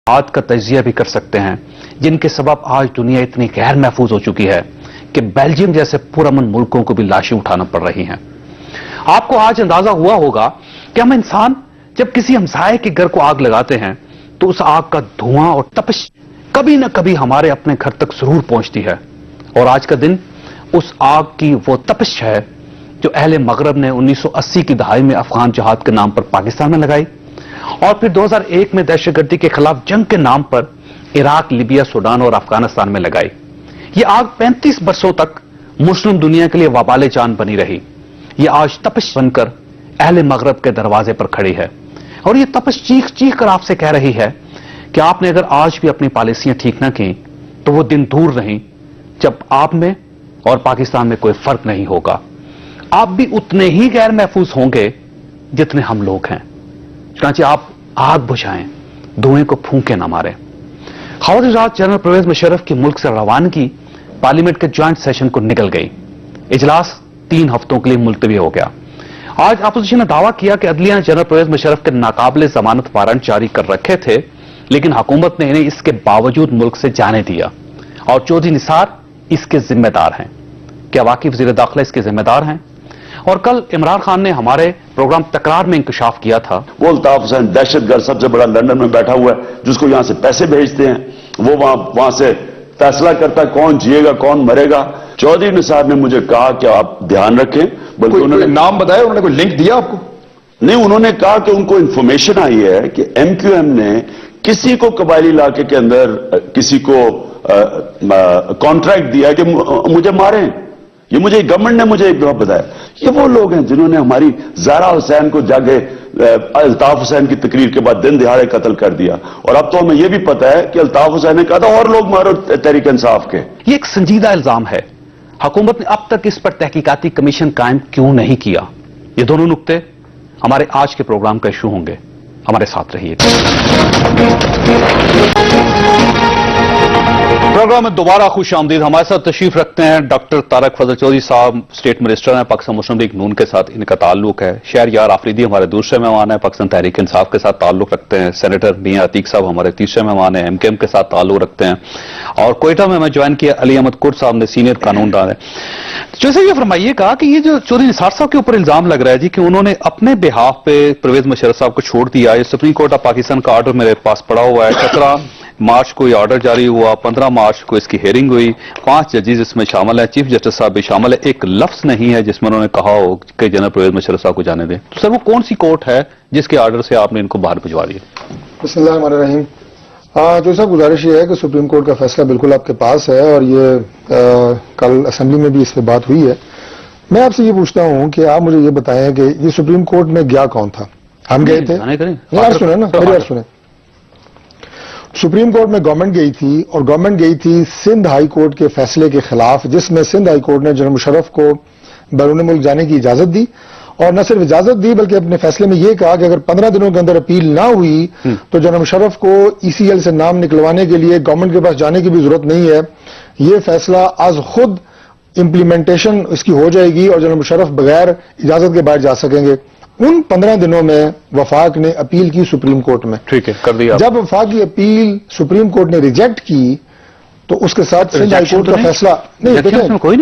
آج کا تجزیہ بھی کر سکتے ہیں جن کے سبب آج دنیا اتنی غیر محفوظ ہو چکی ہے کہ بیلجیم جیسے پرامن ملکوں کو بھی لاشیں اٹھانا پڑ رہی ہیں۔ آپ کو آج اندازہ ہوا ہوگا کہ ہم انسان جب کسی ہمسائے کے گھر کو آگ لگاتے ہیں تو اس آگ کا دھواں اور تپش کبھی نہ کبھی ہمارے اپنے گھر تک ضرور پہنچتی ہے، اور آج کا دن اس آگ کی وہ تپش ہے جو اہل مغرب نے 1980 کی دہائی میں افغان جہاد کے نام پر پاکستان میں لگائی، اور پھر 2001 میں دہشت گردی کے خلاف جنگ کے نام پر عراق، لیبیا، سوڈان اور افغانستان میں لگائی۔ یہ آگ 35 برسوں تک مسلم دنیا کے لیے وبال جان بنی رہی۔ یہ آج تپش بن کر اہل مغرب کے دروازے پر کھڑی ہے، اور یہ تپش چیخ چیخ کر آپ سے کہہ رہی ہے کہ آپ نے اگر آج بھی اپنی پالیسیاں ٹھیک نہ کی تو وہ دن دور نہیں جب آپ میں اور پاکستان میں کوئی فرق نہیں ہوگا۔ آپ بھی اتنے ہی غیر محفوظ ہوں گے جتنے ہم لوگ ہیں، چنانچہ آپ آگ بجھائیں، دھوئیں کو پھونکے نہ ماریں۔ خواجہ جنرل پرویز مشرف کی ملک سے روانگی پارلیمنٹ کے جوائنٹ سیشن کو نکل گئی۔ اجلاس 3 ہفتوں کے لیے ملتوی ہو گیا۔ آج اپوزیشن نے دعویٰ کیا کہ عدلیہ نے جنرل پرویز مشرف کے ناقابل ضمانت وارنٹ جاری کر رکھے تھے، لیکن حکومت نے انہیں اس کے باوجود ملک سے جانے دیا، اور چودھری نثار اس کے ذمہ دار ہیں۔ کیا واقعی وزیر داخلہ اس کے ذمہ دار ہیں؟ اور کل عمران خان نے ہمارے پروگرام تکرار میں انکشاف کیا تھا۔ وہ الطاف حسین دہشت گرد سب سے بڑا لندن میں بیٹھا ہوا ہے، جس کو یہاں سے پیسے بھیجتے ہیں، وہ وہاں سے فیصلہ کرتا ہے کون جیے گا کون مرے گا۔ چودھری نثار نے مجھے کہا کہ آپ دھیان رکھیں، بلکہ انہوں نے نام بتایا، انہوں نے کوئی لنک دیا آپ کو؟ نہیں، انہوں نے کہا کہ ان کو انفارمیشن آئی ہے کہ ایم کیو ایم نے کسی کو قبائلی علاقے کے اندر کسی کو کانٹریکٹ دیا کہ مجھے ماریں۔ یہ مجھے گورنمنٹ نے مجھے ایک دفعہ بتایا۔ یہ وہ لوگ ہیں جنہوں نے ہماری زہرا حسین کو جاگے الطاف حسین کی تقریر کے بعد دن دہاڑے قتل کر دیا، اور اب تو ہمیں یہ بھی پتا ہے کہ الطاف حسین نے کہا تھا اور لوگ مارو تحریک انصاف کے۔ یہ ایک سنجیدہ الزام ہے، حکومت نے اب تک اس پر تحقیقاتی کمیشن قائم کیوں نہیں کیا؟ یہ دونوں نقطے ہمارے آج کے پروگرام کا ایشو ہوں گے، ہمارے ساتھ رہیے۔ پروگرام میں دوبارہ خوش آمدید۔ ہمارے ساتھ تشریف رکھتے ہیں ڈاکٹر طارق فضل چودھری صاحب، اسٹیٹ منسٹر ہیں، پاکستان مسلم لیگ نون کے ساتھ ان کا تعلق ہے۔ شہر یار آفریدی ہمارے دوسرے مہمان ہیں، پاکستان تحریک انصاف کے ساتھ تعلق رکھتے ہیں۔ سینیٹر میاں عتیق صاحب ہمارے تیسرے مہمان ہیں، ایم کے ایم کے ساتھ تعلق رکھتے ہیں، اور کوئٹہ میں جوائن کیا علی احمد کرد صاحب نے، سینئر قانون دان ہے۔ جیسے یہ فرمائیے گا کہ یہ جو چودھری نثار صاحب کے اوپر الزام لگ رہا ہے جی کہ انہوں نے اپنے بہاف پہ پرویز مشرف صاحب کو چھوڑ دیا، یہ سپریم کورٹ آف پاکستان کا آرڈر میرے پاس پڑا ہوا ہے، 17 مارچ کو یہ آرڈر جاری ہوا، 15 مارچ کو اس کی ہیئرنگ ہوئی، 5 ججز اس میں شامل ہیں، چیف جسٹس صاحب بھی شامل ہے، ایک لفظ نہیں ہے جس میں انہوں نے کہا ہو کہ جنرل پرویز مشرف صاحب کو جانے دیں۔ تو سر وہ کون سی کورٹ ہے جس کے آرڈر سے آپ نے ان کو باہر بھجوا دیا؟ بسم اللہ الرحمن الرحیم۔ جو صاحب گزارش یہ ہے کہ سپریم کورٹ کا فیصلہ بالکل آپ کے پاس ہے، اور یہ کل اسمبلی میں بھی اس پہ بات ہوئی ہے۔ میں آپ سے یہ پوچھتا ہوں کہ آپ مجھے یہ بتائیں کہ یہ سپریم کورٹ میں گیا کون تھا؟ ہم گئے تھے؟ یار سنیں نا، میری بات سنیں۔ سپریم کورٹ میں گورنمنٹ گئی تھی، اور گورنمنٹ گئی تھی سندھ ہائی کورٹ کے فیصلے کے خلاف، جس میں سندھ ہائی کورٹ نے جنرل مشرف کو بیرون ملک جانے کی اجازت دی، اور نہ صرف اجازت دی بلکہ اپنے فیصلے میں یہ کہا کہ اگر 15 دنوں کے اندر اپیل نہ ہوئی تو جنرل مشرف کو ای سی ایل سے نام نکلوانے کے لیے گورنمنٹ کے پاس جانے کی بھی ضرورت نہیں ہے، یہ فیصلہ از خود امپلیمنٹیشن اس کی ہو جائے گی، اور جنرل مشرف بغیر اجازت کے باہر جا سکیں گے۔ ان 15 دنوں میں وفاق نے اپیل کی سپریم کورٹ میں، ٹھیک ہے، کر دیا۔ جب وفاق کی اپیل سپریم کورٹ نے ریجیکٹ کی تو اس کے ساتھ سندھ ہائی کورٹ کا فیصلہ نہیں، کوئی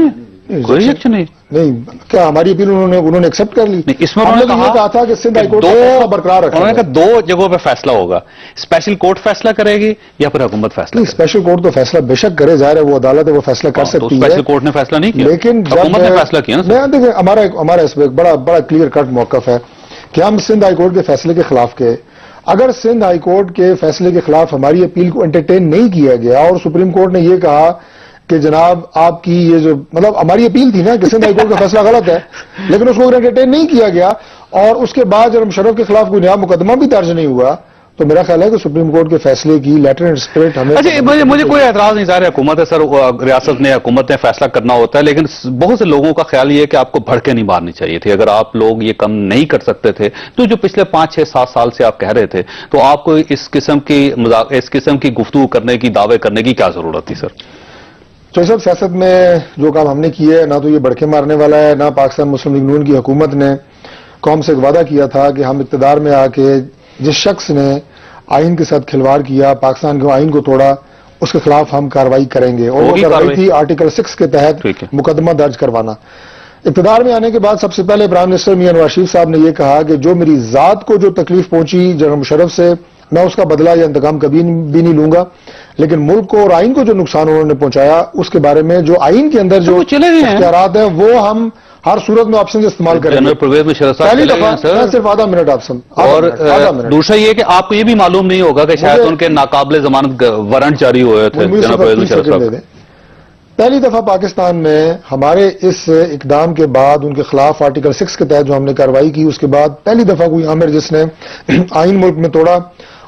ریجیکشن نہیں، کیا ہماری اپیل انہوں نے ایکسپٹ کر لی؟ اس میں انہوں نے کہا تھا کہ سندھ ہائی کورٹ کا فیصلہ برقرار رکھا، انہوں نے کہا 2 جگہوں پہ فیصلہ ہوگا، اسپیشل کورٹ فیصلہ کرے گی یا پھر حکومت فیصلہ؟ اسپیشل کورٹ تو فیصلہ بے شک کرے، ظاہر ہے وہ عدالت ہے، وہ فیصلہ کر سکتی ہے۔ اسپیشل کورٹ نے فیصلہ نہیں کیا، لیکن حکومت نے فیصلہ کیا نا۔ دیکھیں ہمارا اس میں ایک بڑا کلیئر کٹ موقف ہے کہ ہم سندھ ہائی کورٹ کے فیصلے کے خلاف کے، اگر سندھ ہائی کورٹ کے فیصلے کے خلاف ہماری اپیل کو انٹرٹین نہیں کیا گیا، اور سپریم کورٹ نے یہ کہا کہ جناب آپ کی یہ جو مطلب ہماری اپیل تھی نا کہ سندھ ہائی کورٹ کا فیصلہ غلط ہے، لیکن اس کو انٹرٹین نہیں کیا گیا، اور اس کے بعد جنرل مشرف کے خلاف کوئی نیا مقدمہ بھی درج نہیں ہوا، تو میرا خیال ہے کہ سپریم کورٹ کے فیصلے کی لیٹر اینڈ اسپرٹ ہمیں مجھے کوئی اعتراض نہیں، ظاہر حکومت ہے سر، ریاست نے حکومت نے فیصلہ کرنا ہوتا ہے، لیکن بہت سے لوگوں کا خیال یہ ہے کہ آپ کو بھڑکے نہیں مارنی چاہیے تھی۔ اگر آپ لوگ یہ کم نہیں کر سکتے تھے تو جو پچھلے 5 6 7 سال سے آپ کہہ رہے تھے، تو آپ کو اس قسم کی گفتگو کرنے کی، دعوے کرنے کی کیا ضرورت تھی سر؟ تو سب سیاست میں جو کام ہم نے کیے ہے، نہ تو یہ بڑکے مارنے والا ہے، نہ پاکستان مسلم لیگ نون کی حکومت نے قوم سے ایک وعدہ کیا تھا کہ ہم اقتدار میں آ کے جس شخص نے آئین کے ساتھ کھلواڑ کیا، پاکستان کے آئین کو توڑا، اس کے خلاف ہم کارروائی کریں گے، اور وہ کارروائی تھی آرٹیکل 6 کے تحت مقدمہ درج کروانا۔ اقتدار میں آنے کے بعد سب سے پہلے پرائم منسٹر میاں نواز شریف صاحب نے یہ کہا کہ جو میری ذات کو جو تکلیف پہنچی جنرل مشرف سے، میں اس کا بدلہ یا انتقام کبھی بھی نہیں لوں گا، لیکن ملک کو اور آئین کو جو نقصان انہوں نے پہنچایا اس کے بارے میں جو آئین کے اندر جو اختیارات ہیں وہ ہم ہر صورت میں آپشن استعمال کریں گے۔ پہلی دفعہ صرف آدھا منٹ آپ سن، اور دوسرا یہ کہ آپ کو یہ بھی معلوم نہیں ہوگا کہ شاید ان کے ناقابل ضمانت وارنٹ جاری ہوئے تھے جناب پرویز مشرف صاحب۔ پہلی دفعہ پاکستان میں ہمارے اس اقدام کے بعد ان کے خلاف آرٹیکل 6 کے تحت جو ہم نے کارروائی کی، اس کے بعد پہلی دفعہ کوئی عامر جس نے آئین ملک میں توڑا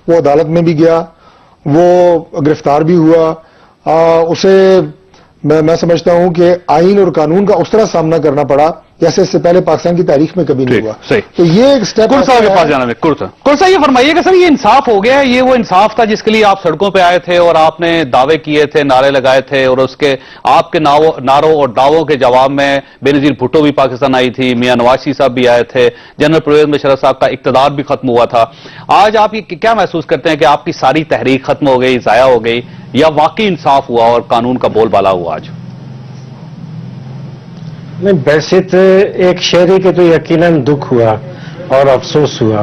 وہ عدالت میں بھی گیا، وہ گرفتار بھی ہوا، اسے میں سمجھتا ہوں کہ آئین اور قانون کا اس طرح سامنا کرنا پڑا جیسے اس سے پہلے پاکستان کی تاریخ میں کبھی نہیں ہوا۔ تو یہ ایک سٹیپ کل صاحب کے پاس جانا ہے۔ کل صاحب یہ فرمائیے کہ سر یہ انصاف ہو گیا ہے؟ یہ وہ انصاف تھا جس کے لیے آپ سڑکوں پہ آئے تھے اور آپ نے دعوے کیے تھے، نعرے لگائے تھے، اور اس کے آپ کے نعروں اور دعووں کے جواب میں بے نظیر بھٹو بھی پاکستان آئی تھی، میاں نواز شریف صاحب بھی آئے تھے، جنرل پرویز مشرف صاحب کا اقتدار بھی ختم ہوا تھا۔ آج آپ یہ کیا محسوس کرتے ہیں کہ آپ کی ساری تحریک ختم ہو گئی، ضائع ہو گئی، یا واقعی انصاف ہوا اور قانون کا بول بالا ہوا آج؟ نہیں، ویسے تو ایک شہری کے تو یقیناً دکھ ہوا اور افسوس ہوا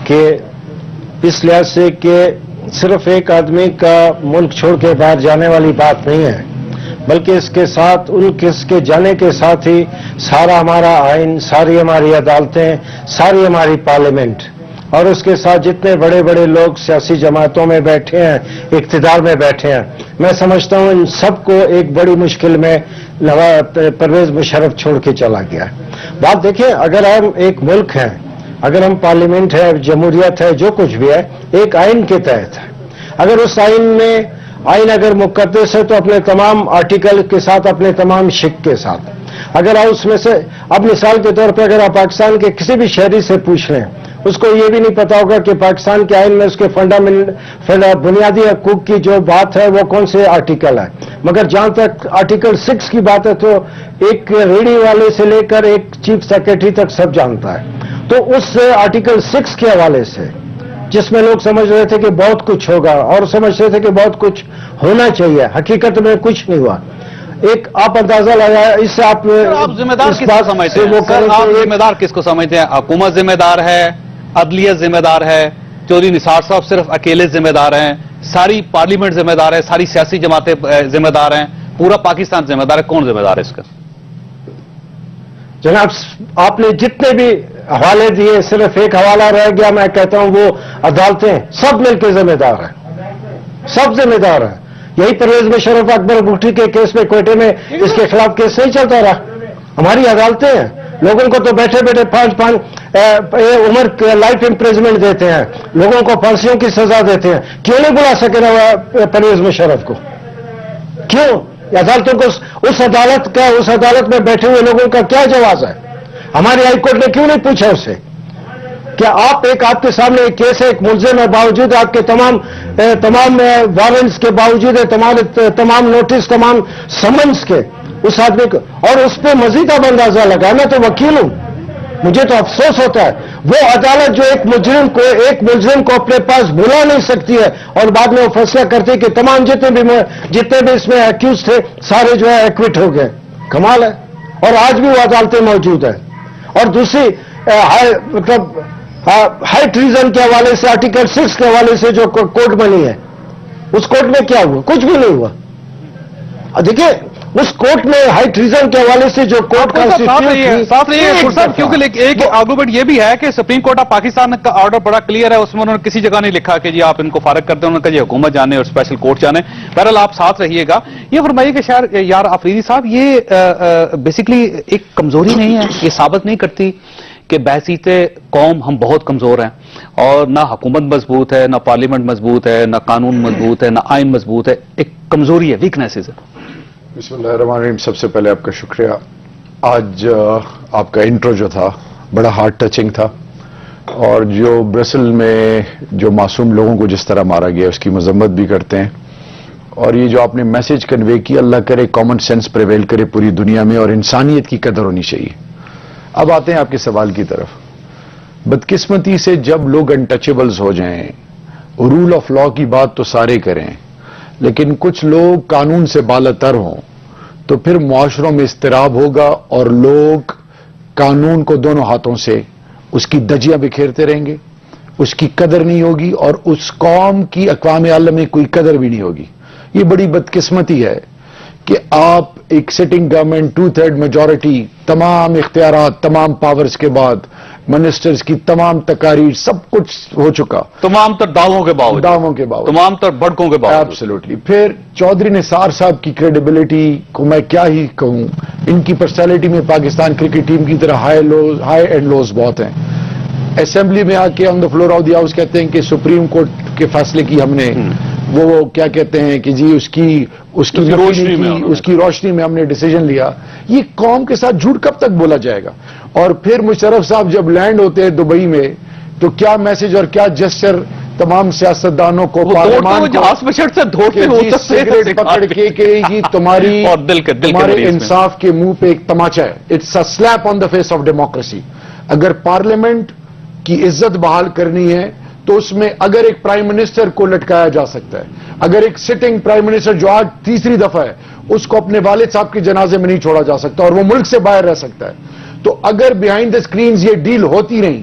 کہ اس لحاظ سے کہ صرف ایک آدمی کا ملک چھوڑ کے باہر جانے والی بات نہیں ہے، بلکہ اس کے ساتھ اس کے جانے کے ساتھ ہی سارا ہمارا آئین، ساری ہماری عدالتیں، ساری ہماری پارلیمنٹ، اور اس کے ساتھ جتنے بڑے بڑے لوگ سیاسی جماعتوں میں بیٹھے ہیں، اقتدار میں بیٹھے ہیں، میں سمجھتا ہوں ان سب کو ایک بڑی مشکل میں پرویز مشرف چھوڑ کے چلا گیا۔ بات دیکھیں، اگر ہم ایک ملک ہیں، اگر ہم پارلیمنٹ ہے، جمہوریت ہے، جو کچھ بھی ہے، ایک آئین کے تحت ہے، اگر اس آئین میں آئین اگر مقدس ہے تو اپنے تمام آرٹیکل کے ساتھ، اپنے تمام شق کے ساتھ، اگر آپ اس میں سے اب مثال کے طور پہ اگر آپ پاکستان کے کسی بھی شہری سے پوچھ لیں، اس کو یہ بھی نہیں پتا ہوگا کہ پاکستان کے آئین میں اس کے بنیادی حقوق کی جو بات ہے وہ کون سے آرٹیکل ہے، مگر جہاں تک آرٹیکل 6 کی بات ہے تو ایک ریڑھی والے سے لے کر ایک چیف سیکرٹری تک سب جانتا ہے۔ تو اس آرٹیکل 6 کے حوالے سے جس میں لوگ سمجھ رہے تھے کہ بہت کچھ ہوگا اور سمجھ رہے تھے کہ بہت کچھ ہونا چاہیے، حقیقت میں کچھ نہیں ہوا۔ ایک آپ اندازہ لگایا، اس سے آپ ذمہ دار کس کو سمجھتے ہیں؟ آپ ذمہ دار کس کو سمجھتے ہیں؟ حکومت ذمہ دار ہے، عدلیہ ذمہ دار ہے، چودھری نثار صاحب صرف اکیلے ذمہ دار ہیں، ساری پارلیمنٹ ذمہ دار ہے، ساری سیاسی جماعتیں ذمہ دار ہیں، پورا پاکستان ذمہ دار ہے؟ کون ذمہ دار ہے اس کا؟ جناب، آپ نے جتنے بھی حوالے دیے، صرف ایک حوالہ رہ گیا، میں کہتا ہوں وہ عدالتیں سب مل کے ذمہ دار ہیں، سب ذمہ دار ہیں۔ یہی پرویز مشرف اکبر بھٹی کے کیس میں کوئٹے میں اس کے خلاف کیس نہیں چلتا رہا، ہماری عدالتیں ہیں۔ لوگوں کو تو بیٹھے بیٹھے 5 عمر لائف امپریزمنٹ دیتے ہیں، لوگوں کو پھانسیوں کی سزا دیتے ہیں، کیوں نہیں بلا سکے نا پرویز مشرف کو؟ کیوں؟ عدالتوں کو اس عدالت میں بیٹھے ہوئے لوگوں کا کیا جواز ہے؟ ہماری ہائی کورٹ نے کیوں نہیں پوچھا اس سے؟ کیا آپ کے سامنے ایک کیس ہے، ایک ملزم ہے، باوجود آپ کے تمام وارنٹس کے باوجود ہے، تمام نوٹس، تمام سمنس کے اس آدمی کو، اور اس پہ مزید اب اندازہ لگا، میں تو وکیل ہوں، مجھے تو افسوس ہوتا ہے وہ عدالت جو ایک ملزم کو اپنے پاس بلا نہیں سکتی ہے اور بعد میں وہ فیصلہ کرتی ہے کہ تمام جتنے بھی اس میں ایکیوز تھے سارے جو ہے ایکوٹ ہو گئے۔ کمال ہے۔ اور آج بھی وہ عدالتیں موجود ہیں۔ اور دوسری ہائی ٹریزن کے حوالے سے، آرٹیکل 6 کے حوالے سے جو کوڈ بنی ہے، اس کوڈ میں کیا ہوا؟ کچھ بھی نہیں ہوا۔ دیکھیے اس کوٹ میں ہائی ٹریزن کے حوالے سے جو کوٹ کا کیونکہ ایک آرگومنٹ یہ بھی ہے کہ سپریم کورٹ آف پاکستان کا آرڈر بڑا کلیئر ہے، اس میں انہوں نے کسی جگہ نہیں لکھا کہ جی آپ ان کو فارغ کرتے ہیں، انہوں نے کہا جی حکومت جانے اور اسپیشل کورٹ جانے۔ بہرحال آپ ساتھ رہیے گا۔ یہ فرمائیے کہ شاید یار آفریدی صاحب، یہ بیسکلی ایک کمزوری نہیں ہے؟ یہ ثابت نہیں کرتی کہ بحیثیت قوم ہم بہت کمزور ہیں اور نہ حکومت مضبوط ہے، نہ پارلیمنٹ مضبوط ہے، نہ قانون مضبوط ہے، نہ آئین مضبوط ہے؟ ایک کمزوری ہے، ویکنیسز ہے۔ بسم اللہ الرحمن الرحیم۔ سب سے پہلے آپ کا شکریہ۔ آج آپ کا انٹرو جو تھا بڑا ہارٹ ٹچنگ تھا، اور جو برسل میں جو معصوم لوگوں کو جس طرح مارا گیا اس کی مذمت بھی کرتے ہیں، اور یہ جو آپ نے میسج کنوے کیا، اللہ کرے کامن سینس پریویل کرے پوری دنیا میں اور انسانیت کی قدر ہونی چاہیے۔ اب آتے ہیں آپ کے سوال کی طرف۔ بدقسمتی سے جب لوگ انٹچیبلز ہو جائیں، رول آف لا کی بات تو سارے کریں، لیکن کچھ لوگ قانون سے بالاتر ہوں تو پھر معاشروں میں اضطراب ہوگا اور لوگ قانون کو دونوں ہاتھوں سے اس کی دجیاں بکھیرتے رہیں گے، اس کی قدر نہیں ہوگی اور اس قوم کی اقوام عالم میں کوئی قدر بھی نہیں ہوگی. یہ بڑی بدقسمتی ہے کہ آپ ایک سٹنگ گورنمنٹ 2/3 میجورٹی، تمام اختیارات، تمام پاورز کے بعد منسٹرز کی تمام تقاریر، سب کچھ ہو چکا، تمام تر دعووں کے باوجود، تمام تر بھڑکوں کے باوجود. ایبسولوٹلی. پھر چودھری نثار صاحب کی کریڈیبلٹی کو میں کیا ہی کہوں، ان کی پرسنالٹی میں پاکستان کرکٹ ٹیم کی طرح ہائی اینڈ لوز بہت ہیں. اسمبلی میں آ کے on the floor of the house کہتے ہیں کہ سپریم کورٹ کے فیصلے کی ہم نے وہ کیا کہتے ہیں کہ جی اس کی روشنی میں ہم نے ڈیسیجن لیا. یہ قوم کے ساتھ جھوٹ کب تک بولا جائے گا؟ اور پھر مشرف صاحب جب لینڈ ہوتے ہیں دبئی میں تو کیا میسج اور کیا جسچر تمام سیاستدانوں کو، پارلیمان کو، سگریٹ پکڑ کے کہ جی تمہارے انصاف کے منہ پہ ایک تماچا ہے. It's a slap on the face of democracy. اگر پارلیمنٹ کی عزت بحال کرنی ہے تو اس میں اگر ایک پرائم منسٹر کو لٹکایا جا سکتا ہے، اگر ایک سٹنگ پرائم منسٹر جو آج تیسری دفعہ ہے اس کو اپنے والد صاحب کے جنازے میں نہیں چھوڑا جا سکتا اور وہ ملک سے باہر رہ سکتا ہے، تو اگر بیہائنڈ دا اسکرینز یہ ڈیل ہوتی رہی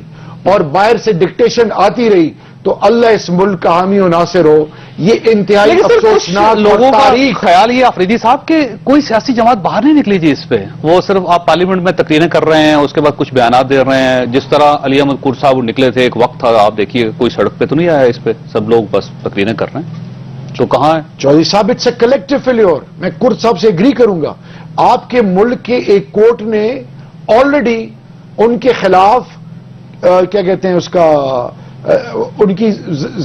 اور باہر سے ڈکٹیشن آتی رہی تو اللہ اس ملک کا حامی و ناصر ہو. یہ انتہائی افسوسناک لوگوں کا خیال یہ آفریدی صاحب کہ کوئی سیاسی جماعت باہر نہیں نکلی جی اس پہ. وہ صرف آپ پارلیمنٹ میں تقریریں کر رہے ہیں، اس کے بعد کچھ بیانات دے رہے ہیں. جس طرح علی احمد کور صاحب نکلے تھے، ایک وقت تھا، آپ دیکھیے کوئی سڑک پہ تو نہیں آیا اس پہ، سب لوگ بس تقریریں کر رہے ہیں. تو کہاں ہے چودھری صاحب؟ It's a collective failure. میں کور صاحب سے ایگری کروں گا. آپ کے ملک کے ایک کورٹ نے آلریڈی ان کے خلاف کیا کہتے ہیں اس کا ان کی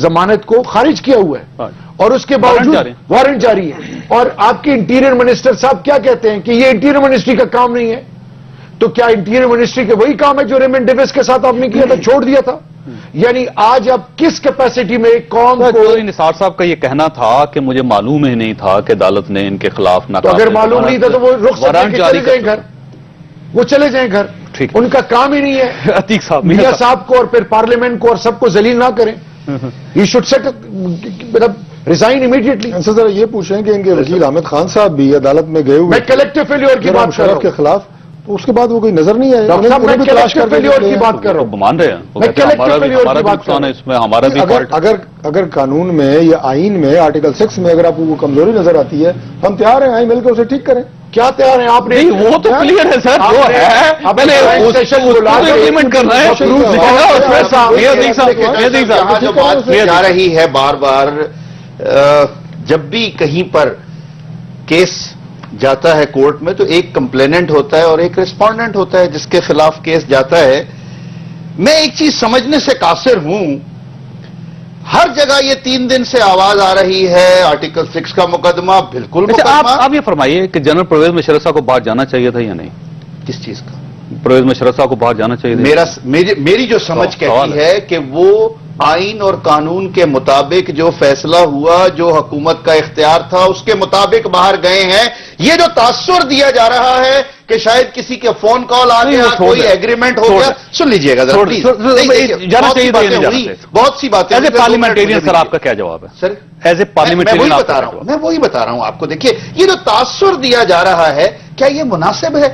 ضمانت کو خارج کیا ہوا ہے اور اس کے باوجود وارنٹ جاری ہے. اور آپ کے انٹیریئر منسٹر صاحب کیا کہتے ہیں کہ یہ انٹیریئر منسٹری کا کام نہیں ہے. تو کیا انٹیریئر منسٹری کے وہی کام ہے جو ریمنڈ ڈیوس کے ساتھ آپ نے کیا تھا، چھوڑ دیا تھا؟ یعنی آج آپ کس کیپیسٹی میں ایک قوم کو... نثار صاحب کا یہ کہنا تھا کہ مجھے معلوم ہی نہیں تھا کہ عدالت نے ان کے خلاف تو اگر معلوم نہیں تھا تو وہ رخصت لے کے چلے جائیں گھر، وہ چلے جائیں گھر. ان کا کام ہی نہیں ہے عتیق صاحب میاں صاحب کو اور پھر پارلیمنٹ کو اور سب کو ذلیل نہ کریں. یہ شوڈ سیٹ مطلب ریزائن امیڈیٹلی. ذرا یہ پوچھیں کہ ان کے وکیل حامد خان صاحب بھی عدالت میں گئے ہوئے، میں کلیکٹو فیلیور کی بات کر رہا ہوں کے خلاف، اس کے بعد وہ کوئی نظر نہیں آئے. ڈاکٹر صاحب میں کلیکٹو فیلیور کی بات کر رہا ہوں. مان رہے ہیں میں کلیکٹو فیلیور کی بات کر رہا ہوں. اس میں ہمارا بھی اگر قانون میں یا آئین میں آرٹیکل 6 میں اگر آپ کو وہ کمزوری نظر آتی ہے، ہم تیار ہیں آئیں مل کے اسے ٹھیک کریں. کیا تیار ہیں آپ نے؟ وہ تو کلیئر ہے سر، وہ ہے پہلے ایگریمنٹ کر رہے ہیں. جا رہی ہے بار بار جب بھی کہیں پر کیس جاتا ہے کورٹ میں تو ایک کمپلیننٹ ہوتا ہے اور ایک ریسپونڈنٹ ہوتا ہے جس کے خلاف کیس جاتا ہے. میں ایک چیز سمجھنے سے قاصر ہوں، ہر جگہ یہ 3 دن سے آواز آ رہی ہے آرٹیکل 6 کا مقدمہ، بالکل مقدمہ. آپ یہ فرمائیے کہ جنرل پرویز مشرف صاحب کو باہر جانا چاہیے تھا یا نہیں؟ کس چیز کا؟ پرویز مشرف صاحب کو باہر جانا چاہیے تھا؟ میری جو سمجھ کہتی ہے کہ وہ آئین اور قانون کے مطابق جو فیصلہ ہوا، جو حکومت کا اختیار تھا اس کے مطابق باہر گئے ہیں. یہ جو تاثر دیا جا رہا ہے کہ شاید کسی کے فون کال آ گیا، کوئی ایگریمنٹ ہو گیا، سن لیجئے گا ذرا پلیز. بہت سی باتیں ایز اے پارلیمنٹیرین سر آپ کا کیا جواب ہے؟ سر ایز اے پارلیمنٹیرین میں وہی بتا رہا ہوں آپ کو. دیکھیے یہ جو تاثر دیا جا رہا ہے کیا یہ مناسب ہے؟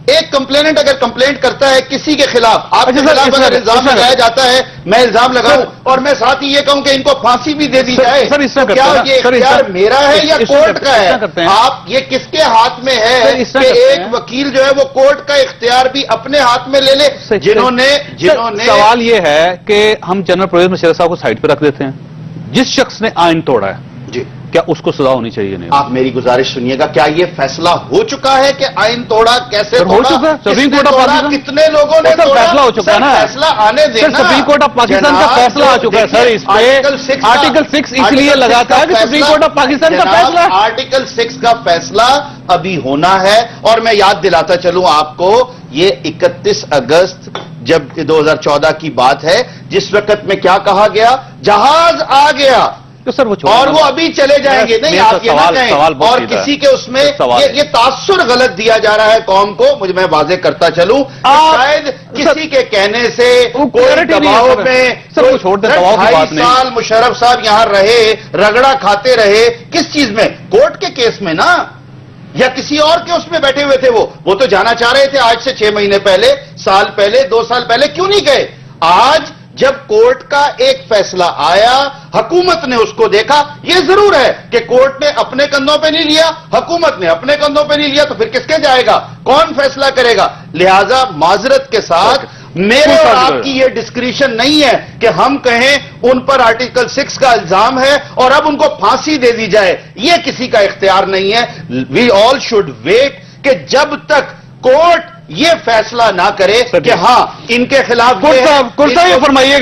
ایک کمپلیننٹ اگر کمپلینٹ کرتا ہے کسی کے خلاف، آپ کے خلاف اگر الزام لگایا جاتا ہے، میں الزام لگاؤں اور میں ساتھ ہی یہ کہوں کہ ان کو پھانسی بھی دے دی جائے، کیا یہ اختیار میرا ہے یا کورٹ کا ہے؟ آپ یہ کس کے ہاتھ میں ہے کہ ایک وکیل جو ہے وہ کورٹ کا اختیار بھی اپنے ہاتھ میں لے لے؟ جنہوں نے سوال یہ ہے کہ ہم جنرل پرویز مشرف صاحب کو سائڈ پہ رکھ دیتے ہیں، جس شخص نے آئین توڑا ہے جی کیا اس کو سزا ہونی چاہیے؟ نہیں. آپ میری گزارش سنیے گا، کیا یہ فیصلہ ہو چکا ہے کہ آئین توڑا کیسے توڑا، سپریم کورٹ آف پاکستان کتنے لوگوں نے توڑا؟ فیصلہ ہو چکا ہے نا، فیصلہ آنے دینا. سپریم کورٹ آف پاکستان کا فیصلہ آ چکا ہے سر. اس پہ آرٹیکل 6 اس لیے لگاتا ہے کہ سپریم کورٹ آف پاکستان کا فیصلہ، آرٹیکل 6 کا فیصلہ ابھی ہونا ہے. اور میں یاد دلاتا چلوں آپ کو، یہ 31 اگست جب 2014 کی بات ہے، جس وقت میں کیا کہا گیا، جہاز آ گیا. تو سر وہ اور وہ ابھی چلے جائیں گے. نہیں, آپ یہ نہ کہیں. اور کسی کے اس میں یہ تاثر غلط دیا جا رہا ہے قوم کو. مجھے میں واضح کرتا چلوں, شاید کسی کے کہنے سے کوئی دباؤ میں 2.5 سال مشرف صاحب یہاں رہے, رگڑا کھاتے رہے. کس چیز میں؟ کورٹ کے کیس میں نا, یا کسی اور کے اس میں بیٹھے ہوئے تھے. وہ تو جانا چاہ رہے تھے آج سے 6 مہینے پہلے, سال پہلے, 2 سال پہلے. کیوں نہیں گئے؟ آج جب کورٹ کا ایک فیصلہ آیا, حکومت نے اس کو دیکھا. یہ ضرور ہے کہ کورٹ نے اپنے کندھوں پہ نہیں لیا, حکومت نے اپنے کندھوں پہ نہیں لیا, تو پھر کس کے جائے گا؟ کون فیصلہ کرے گا؟ لہذا معذرت کے ساتھ میرے اور آپ کی یہ ڈسکریشن نہیں ہے کہ ہم کہیں ان پر آرٹیکل 6 کا الزام ہے اور اب ان کو پھانسی دے دی جائے. یہ کسی کا اختیار نہیں ہے. وی آل شوڈ ویٹ کہ جب تک کورٹ یہ فیصلہ نہ کرے کہ ہاں ان کے خلاف یہ فرمائیے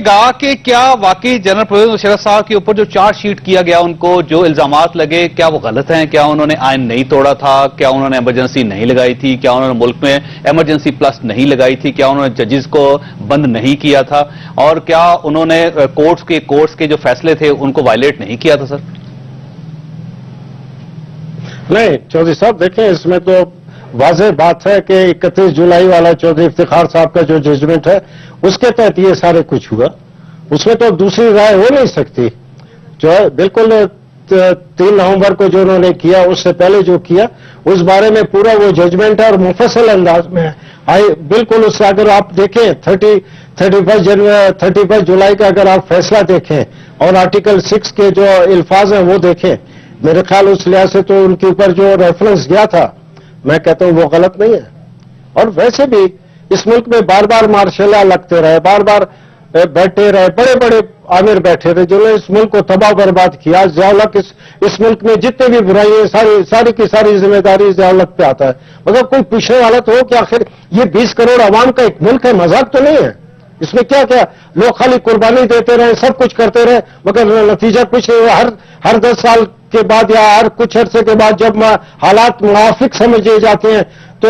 گا کہ کیا واقعی جنرل پرویز مشرف صاحب کے اوپر جو چارج شیٹ کیا گیا, ان کو جو الزامات لگے, کیا وہ غلط ہیں؟ کیا انہوں نے آئین نہیں توڑا تھا؟ کیا انہوں نے ایمرجنسی نہیں لگائی تھی؟ کیا انہوں نے ملک میں ایمرجنسی پلس نہیں لگائی تھی؟ کیا انہوں نے ججز کو بند نہیں کیا تھا؟ اور کیا انہوں نے کورٹس کے جو فیصلے تھے ان کو وائلیٹ نہیں کیا تھا؟ سر نہیں چودھری صاحب, دیکھیں اس میں تو واضح بات ہے کہ 31 جولائی والا چودھری افتخار صاحب کا جو ججمنٹ ہے اس کے تحت یہ سارے کچھ ہوا. اس میں تو دوسری رائے ہو نہیں سکتی. جو ہے بالکل 3 نومبر کو جو انہوں نے کیا, اس سے پہلے جو کیا, اس بارے میں پورا وہ ججمنٹ ہے اور مفصل انداز میں بالکل. اس اگر آپ دیکھیں 31 جولائی کا اگر آپ فیصلہ دیکھیں اور آرٹیکل 6 کے جو الفاظ ہیں وہ دیکھیں, میرے خیال اس لحاظ سے تو ان کے اوپر جو ریفرنس گیا تھا, میں کہتا ہوں وہ غلط نہیں ہے. اور ویسے بھی اس ملک میں بار بار مارشل لا لگتے رہے, بار بار بیٹھے رہے, بڑے بڑے آمر بیٹھے رہے جنہوں نے اس ملک کو تباہ برباد کیا. ضیاء الحق اس ملک میں جتنے بھی برائی ہیں ساری کی ساری ذمہ داری ضیاء الحق پہ آتا ہے. مگر کوئی پوچھنے والا تو ہو کہ آخر یہ 20 کروڑ عوام کا ایک ملک ہے, مذاق تو نہیں ہے. اس میں کیا لوگ خالی قربانی دیتے رہے, سب کچھ کرتے رہے, مگر نتیجہ کچھ ہر 10 سال کے بعد یا ہر کچھ عرصے کے بعد جب حالات موافق سمجھے جاتے ہیں تو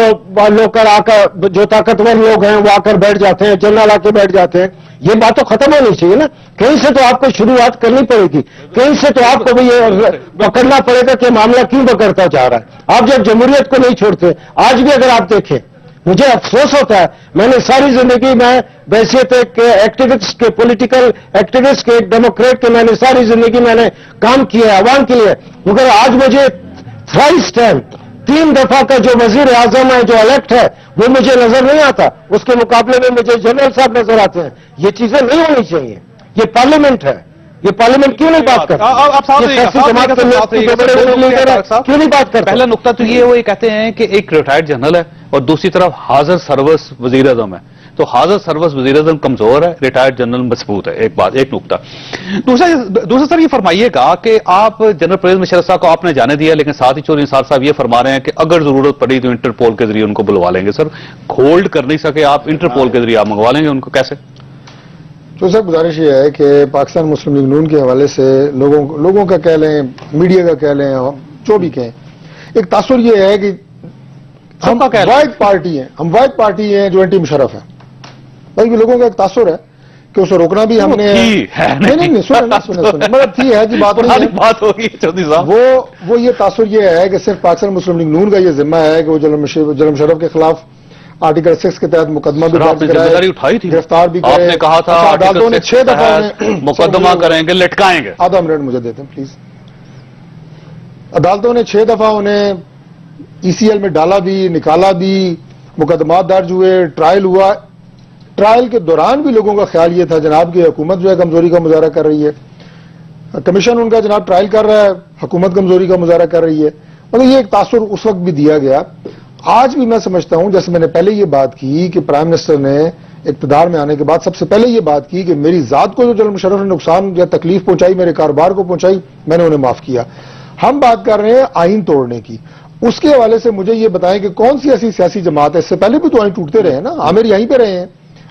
لوگ آ کر جو طاقتور لوگ ہیں وہ آ کر بیٹھ جاتے ہیں, جنرل آ کے بیٹھ جاتے ہیں. یہ بات تو ختم ہونی چاہیے نا. کہیں سے تو آپ کو شروعات کرنی پڑے گی, کہیں سے تو آپ کو بھی یہ پکڑنا پڑے گا کہ معاملہ کیوں بگڑتا جا رہا ہے. آپ جب جمہوریت کو نہیں چھوڑتے, آج بھی اگر آپ دیکھیں, مجھے افسوس ہوتا ہے, میں نے ساری زندگی میں بحیثیت ایک ایکٹیوسٹ کے, پولیٹیکل ایکٹیوسٹ کے, ایک ڈیموکریٹ کے, میں نے ساری زندگی میں نے کام کیا ہے عوام کے لیے. مگر آج مجھے تھرائس ٹائم 3 دفعہ کا جو وزیر اعظم ہے جو الیکٹ ہے وہ مجھے نظر نہیں آتا. اس کے مقابلے میں مجھے جنرل صاحب نظر آتے ہیں. یہ چیزیں نہیں ہونی چاہیے. یہ پارلیمنٹ ہے, یہ پارلیمنٹ کیوں نہیں بات کرتا؟ کیوں نہیں بات کرتا؟ پہلا نقطہ تو یہ وہ یہ کہتے ہیں کہ ایک ریٹائرڈ جنرل ہے اور دوسری طرف حاضر سروس وزیر اعظم ہے. تو حاضر سروس وزیر اعظم کمزور ہے, ریٹائرڈ جنرل مضبوط ہے. ایک نقطہ. دوسرا سر یہ فرمائیے گا کہ آپ جنرل پرویز مشرف صاحب کو آپ نے جانے دیا, لیکن ساتھ ہی چودھری نثار صاحب یہ فرما رہے ہیں کہ اگر ضرورت پڑی تو انٹرپول کے ذریعے ان کو بلوا لیں گے. سر ہولڈ کر نہیں سکے آپ, انٹرپول کے ذریعے آپ منگوا لیں گے ان کو, کیسے؟ تو سر گزارش یہ ہے کہ پاکستان مسلم لیگ نون کے حوالے سے لوگوں کا کہہ لیں, میڈیا کا کہہ لیں, جو بھی کہیں, ایک تاثر یہ ہے کہ ہم واحد پارٹی ہیں جو اینٹی مشرف ہے. بھائی لوگوں کا ایک تاثر ہے کہ اسے روکنا بھی ہم نے نہیں سنیں مطلب تھی ہے کہ بات ہوگی چودھری صاحب. وہ یہ تاثر یہ ہے کہ صرف پاکستان مسلم لیگ نون کا یہ ذمہ ہے کہ وہ جنرل مشرف کے خلاف آرٹیکل 6 کے تحت مقدمہ بھی درج کرائے, گرفتار بھی کرے. آپ نے کہا تھا عدالتوں نے 6 دفعہ مقدمہ کریں گے, لٹکائیں گے. آدھا منٹ مجھے دیتے ہیں پلیز. عدالتوں نے 6 دفعہ انہیں ECL میں ڈالا بھی, نکالا بھی, مقدمات درج ہوئے, ٹرائل ہوا. ٹرائل کے دوران بھی لوگوں کا خیال یہ تھا جناب کی حکومت جو ہے کمزوری کا مظاہرہ کر رہی ہے, کمیشن ان کا جناب ٹرائل کر رہا ہے, حکومت کمزوری کا مظاہرہ کر رہی ہے. مگر یہ ایک تاثر اس وقت بھی دیا گیا. آج بھی میں سمجھتا ہوں, جیسے میں نے پہلے یہ بات کی کہ پرائم منسٹر نے اقتدار میں آنے کے بعد سب سے پہلے یہ بات کی کہ میری ذات کو جو جنرل مشرف نے نقصان یا تکلیف پہنچائی, میرے کاروبار کو پہنچائی, میں نے انہیں معاف کیا. ہم بات کر رہے ہیں آئین توڑنے کی. اس کے حوالے سے مجھے یہ بتائیں کہ کون سی ایسی سیاسی جماعت ہے, اس سے پہلے بھی تو آئین ٹوٹتے رہے نا, عامر یہیں پہ رہے ہیں,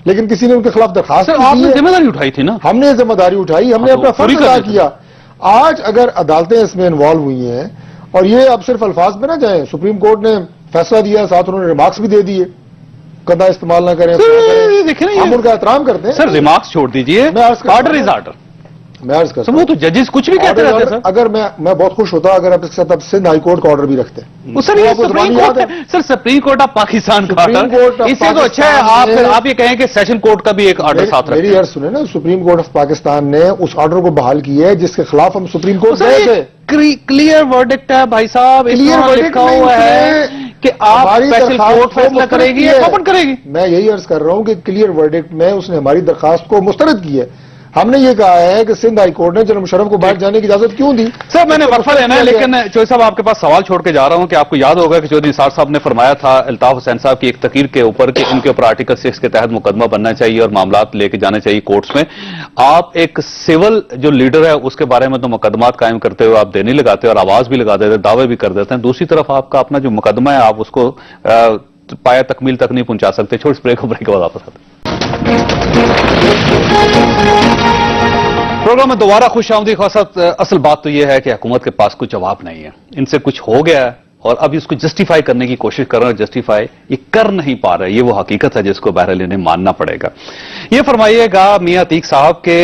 لیکن کسی نے ان کے خلاف درخواست آپ نے ذمہ داری اٹھائی تھی نا. ہم نے ذمہ داری اٹھائی, ہم نے اپنا فرض ادا کیا. آج اگر عدالتیں اس میں انوالو ہوئی ہیں اور یہ اب صرف الفاظ میں نہ جائیں, سپریم کورٹ نے فیصلہ دیا, ساتھ انہوں نے ریمارکس بھی دے دیے, کندھا استعمال نہ کریں. ہم ان کا احترام کرتے ہیں. سر ریمارکس چھوڑ دیجئے, آرڈر از آرڈر. میں عرض کرتا وہ تو ججز کچھ بھی کہتے رہتے ہیں سر. اگر میں بہت خوش ہوتا اگر آپ اس کے ساتھ آپ سندھ ہائی کورٹ کا آرڈر بھی رکھتے ہیں. سر یہ سپریم کورٹ ہے سر, سپریم کورٹ آف پاکستان کا آرڈر, اس سے تو اچھا ہے آپ یہ کہیں کہ سیشن کورٹ کا بھی ایک آرڈر ساتھ رکھیں. میری عرض سنیں نا, سپریم کورٹ آف پاکستان نے اس آرڈر کو بحال کیا ہے جس کے خلاف ہم سپریم کورٹ گئے تھے. کلیئر ورڈکٹ ہے بھائی صاحب, لکھا ہوا ہے کہ آپ اسپیشل کورٹ فیصلہ کرے گی یا اوپن کرے گی. میں یہی عرض کر رہا ہوں کہ کلیئر ورڈکٹ میں اس نے ہماری درخواست کو مسترد کی ہے. ہم نے یہ کہا ہے کہ سندھ ہائی کورٹ نے جنرل مشرف کو باہر جانے کی اجازت کیوں دی. سر میں نے وقفہ لینا ہے, لیکن چوہدری صاحب آپ کے پاس سوال چھوڑ کے جا رہا ہوں کہ آپ کو یاد ہوگا کہ چودھری نثار صاحب نے فرمایا تھا الطاف حسین صاحب کی ایک تقریر کے اوپر کہ ان کے اوپر آرٹیکل 6 کے تحت مقدمہ بننا چاہیے اور معاملات لے کے جانے چاہیے کورٹس میں. آپ ایک سول جو لیڈر ہے اس کے بارے میں تو مقدمات قائم کرتے ہوئے آپ دینے لگاتے اور آواز بھی لگا دیتے, دعوے بھی کر دیتے ہیں. دوسری طرف آپ کا اپنا جو مقدمہ ہے آپ اس کو پایا تکمیل تک نہیں پہنچا سکتے. چھوڑ بریک کے بعد واپس آتے پروگرام میں دوبارہ خوش آمدید. خاصت اصل بات تو یہ ہے کہ حکومت کے پاس کوئی جواب نہیں ہے, ان سے کچھ ہو گیا ہے اور اب اس کو جسٹیفائی کرنے کی کوشش کر رہے ہیں. جسٹیفائی یہ کر نہیں پا رہے, یہ وہ حقیقت ہے جس کو بہرحال انہیں ماننا پڑے گا. یہ فرمائیے گا میاں عتیق صاحب کے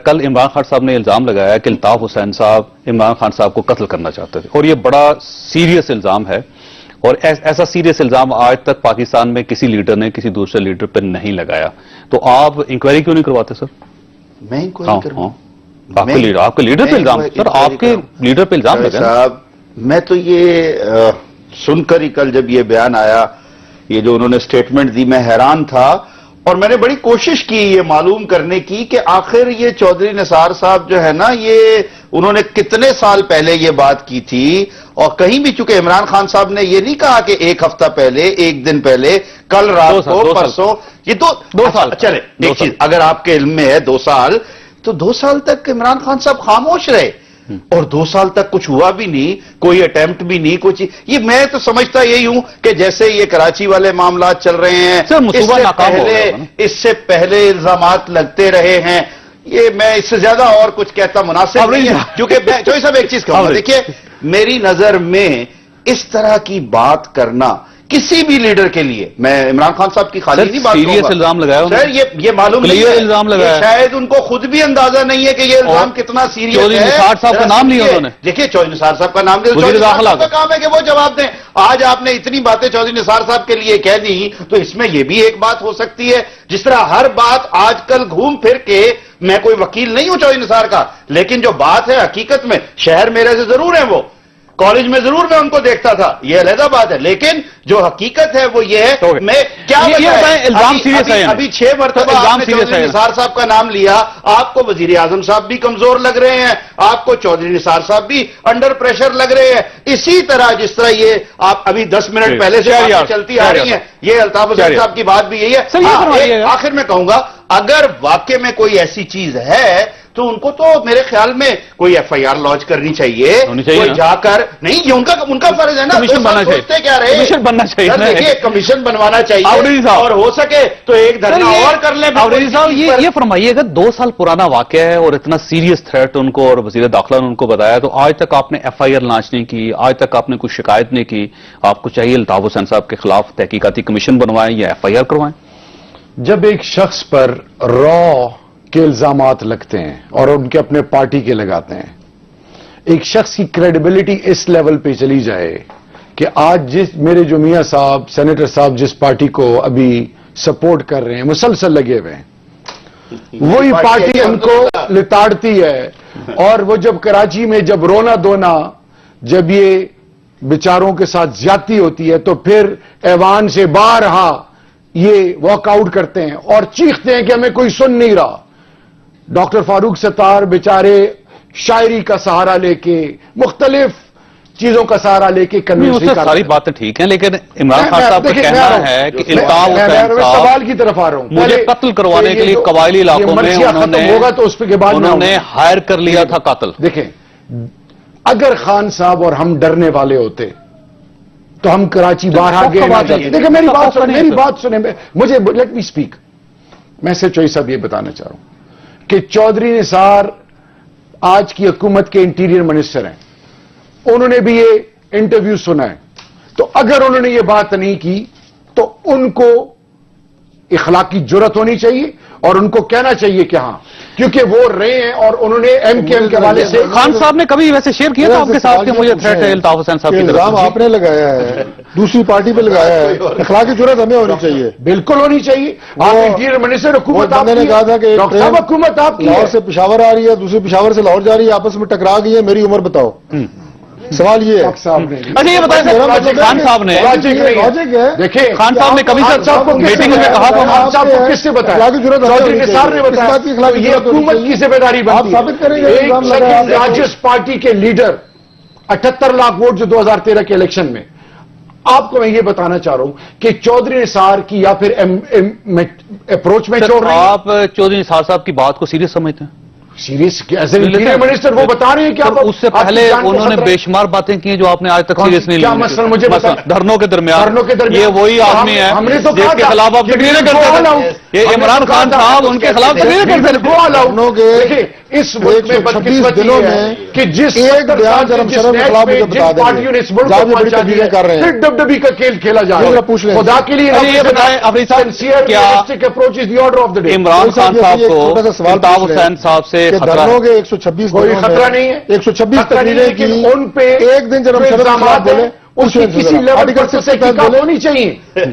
کل عمران خان صاحب نے الزام لگایا کہ الطاف حسین صاحب عمران خان صاحب کو قتل کرنا چاہتے تھے, اور یہ بڑا سیریس الزام ہے, اور ایسا سیریس الزام آج تک پاکستان میں کسی لیڈر نے کسی دوسرے لیڈر پہ نہیں لگایا. تو آپ انکوائری کیوں نہیں کرواتے سر؟ میں انکوائری کروں آپ کے لیڈر پہ الزام, سر آپ کے لیڈر پہ الزام لگا صاحب. میں تو یہ سن کر ہی کل جب یہ بیان آیا, یہ جو انہوں نے سٹیٹمنٹ دی, میں حیران تھا اور میں نے بڑی کوشش کی یہ معلوم کرنے کی کہ آخر یہ چودھری نثار صاحب جو ہے نا, یہ انہوں نے کتنے سال پہلے یہ بات کی تھی. اور کہیں بھی چونکہ عمران خان صاحب نے یہ نہیں کہا کہ ایک ہفتہ پہلے, ایک دن پہلے, کل رات کو, پرسوں, یہ تو 2 سال. چلے ایک چیز اگر آپ کے علم میں ہے 2 سال, تو 2 سال تک عمران خان صاحب خاموش رہے اور 2 سال تک کچھ ہوا بھی نہیں, کوئی اٹیمپٹ بھی نہیں, کوئی چیز. یہ میں تو سمجھتا یہی ہوں کہ جیسے یہ کراچی والے معاملات چل رہے ہیں, اس سے پہلے الزامات لگتے رہے ہیں. یہ میں اس سے زیادہ اور کچھ کہتا مناسب نہیں ہے, کیونکہ چوہدری صاحب ایک چیز کہوں گا, دیکھیے میری نظر میں اس طرح کی بات کرنا کسی بھی لیڈر کے لیے, میں عمران خان صاحب کی خالی نہیں بات کروں گا, سیریس الزام لگایا سر, یہ معلوم نہیں ہے, الزام لگایا, شاید ان کو خود بھی اندازہ نہیں ہے کہ یہ الزام کتنا سیریس ہے. چودھری نثار صاحب کا نام لیا انہوں نے, دیکھیے چودھری نثار صاحب کا نام لیا, چودھری نثار صاحب کا کام ہے کہ وہ جواب دیں. آج آپ نے اتنی باتیں چودھری نثار صاحب کے لیے کہہ دی, تو اس میں یہ بھی ایک بات ہو سکتی ہے, جس طرح ہر بات آج کل گھوم پھر کے, میں کوئی وکیل نہیں ہوں چودھری نثار کا, لیکن جو بات ہے حقیقت میں, شہر میرے سے ضرور ہے, وہ کالج میں ضرور میں ان کو دیکھتا تھا, یہ علیحدہ بات ہے, لیکن جو حقیقت ہے وہ یہ ہے. میں کیا بتائیں, ابھی 6 مرتبہ آپ نے چودھری نثار صاحب کا نام لیا, آپ کو وزیر اعظم صاحب بھی کمزور لگ رہے ہیں, آپ کو چودھری نثار صاحب بھی انڈر پریشر لگ رہے ہیں. اسی طرح جس طرح یہ آپ ابھی 10 منٹ پہلے سے چلتی آ رہی ہیں, یہ الطاف حسین صاحب کی بات بھی یہی ہے. آخر میں کہوں گا, اگر واقع میں کوئی ایسی چیز ہے تو ان کو تو میرے خیال میں کوئی ایف آئی آر لانچ کرنی چاہیے, کوئی جا کر, نہیں یہ ان کا فرض ہے نا, کمیشن بننا چاہیے, کیا رہے, کمیشن بننا چاہیے, دیکھیے کمیشن بنوانا چاہیے, اور ہو سکے تو ایک دھرنا اور کر لیں. صاحب یہ فرمائیے گا 2 سال پرانا واقعہ ہے اور اتنا سیریس تھریٹ ان کو اور وزیر داخلہ نے ان کو بتایا, تو آج تک آپ نے ایف آئی آر لانچ نہیں کی, آج تک آپ نے کوئی شکایت نہیں کی. آپ کو چاہیے الطاف حسین صاحب کے خلاف تحقیقاتی کمیشن بنوائیں یا ایف آئی آر کروائیں. جب ایک شخص پر کے الزامات لگتے ہیں اور ان کے اپنے پارٹی کے لگاتے ہیں, ایک شخص کی کریڈیبلٹی اس لیول پہ چلی جائے کہ آج میرے جو میاں صاحب سینیٹر صاحب جس پارٹی کو ابھی سپورٹ کر رہے ہیں, مسلسل لگے ہوئے ہیں, وہی پارٹی ان کو لتاڑتی ہے, اور وہ جب کراچی میں جب رونا دھونا, جب یہ بیچاروں کے ساتھ زیادتی ہوتی ہے, تو پھر ایوان سے بارہا یہ واک آؤٹ کرتے ہیں اور چیختے ہیں کہ ہمیں کوئی سن نہیں رہا. ڈاکٹر فاروق ستار بیچارے شاعری کا سہارا لے کے, مختلف چیزوں کا سہارا لے کے کنوینس کر, ساری باتیں ٹھیک ہیں, لیکن عمران خان صاحب کا کہنا ہے کہ الطاف حسین سوال کی طرف آ رہا ہوں, مجھے قتل کروانے کے لیے قبائلی علاقوں میں انہوں نے ہائر کر لیا تھا قاتل. دیکھیں, اگر خان صاحب اور ہم ڈرنے والے ہوتے تو ہم کراچی باہر آگے نہ جاتے. دیکھیں میری بات سنیں, مجھے لیٹ می اسپیک. میں سے چوہدری صاحب یہ بتانا چاہ رہا ہوں کہ چودھری نثار آج کی حکومت کے انٹیریئر منسٹر ہیں, انہوں نے بھی یہ انٹرویو سنا ہے, تو اگر انہوں نے یہ بات نہیں کی تو ان کو اخلاقی جرات ہونی چاہیے, اور ان کو کہنا چاہیے کہ ہاں، کیونکہ وہ رہے ہیں اور انہوں نے ایم کے حوالے سے خان صاحب نے کبھی ویسے شیئر کیا تھا آپ کے ساتھ کہ مجھے تھریٹ ہے الطاف حسین صاحب کی طرف الزام سے؟ آپ نے لگایا ہے، دوسری پارٹی پہ لگایا ہے، اخلاقی جرات ہمیں ہونی چاہیے. بالکل ہونی چاہیے. آپ انٹیریئر منسٹر حکومت آپ بندے نے کی کہا تھا کہ ہے. ڈاکٹر صاحب حکومت آپ کی لاہور ہے. سے پشاور آ رہی ہے، دوسری پشاور سے لاہور جا رہی ہے، آپس میں ٹکرا گئی ہے، میری عمر بتاؤ. سوال یہ ہے اچھا یہ بتائیں سر، خان صاحب نے لاجک ہے. دیکھیں خان صاحب نے کبھی خان صاحب کو سر میٹنگ میں کہا تھا خان صاحب کو کس سے بتایا؟ اخلاقی جرات ہمیں چودھری ہونی نثار نے چاہیے. بتایا. اس بات کی اخلاقی یہ جرات ہونی حکومت چاہیے. کی ذمہ داری آپ بنتی ہے. ثابت کریں گے ایک الزام لگایا سیکنڈ لارجسٹ پارٹی کے لیڈر 78 لاکھ ووٹ جو 2013 کے الیکشن میں. آپ کو میں یہ بتانا چاہ رہا ہوں کہ چودھری نثار کی یا پھر اپروچ میں چھوڑ رہے ہیں. آپ چودھری نثار صاحب کی بات کو سیریس سمجھتے ہیں؟ Serious as an interior minister وہ بتا رہے ہیں کہ اس سے پہلے انہوں نے بے شمار باتیں کی جو آپ نے آج تک سیریس نہیں لی. کیا مسئلہ مجھے مثلا دھرنوں کے درمیان یہ وہی آدمی ہے ہم نے تو جس کے خلاف آپ تقریریں کرتے تھے. یہ عمران خان صاحب ان کے خلاف تقریریں کرتے تھے. اس ملک میں 126 دنوں میں کہ جس ایک بیان جناب مشرف کے خلاف مجھے بتا دیں پارٹیوں نے اس ملک جہاں کو یہ بڑی پہنچا تبدیلیاں دیا کر رہے ہیں. پھر ڈب ڈبی کا کھیل کھیلا جا رہا ذرا ہے. پوچھ لیں. خدا کے لیے یہ بتائیں افریدی صاحب کیا approach is the order of the day. Imran Khan صاحب کو الطاف حسین صاحب سے خطرہ دھرنوں ہے؟ کے 126 کوئی دنوں خطرہ میں نہیں ہے. 126 خطرہ نہیں ہے، تقریریں لیکن کی. ان پہ ایک دن جناب مشرف کے خلاف بولے اس کی کسی لیول پر تو تحقیقات ہونی چاہیے.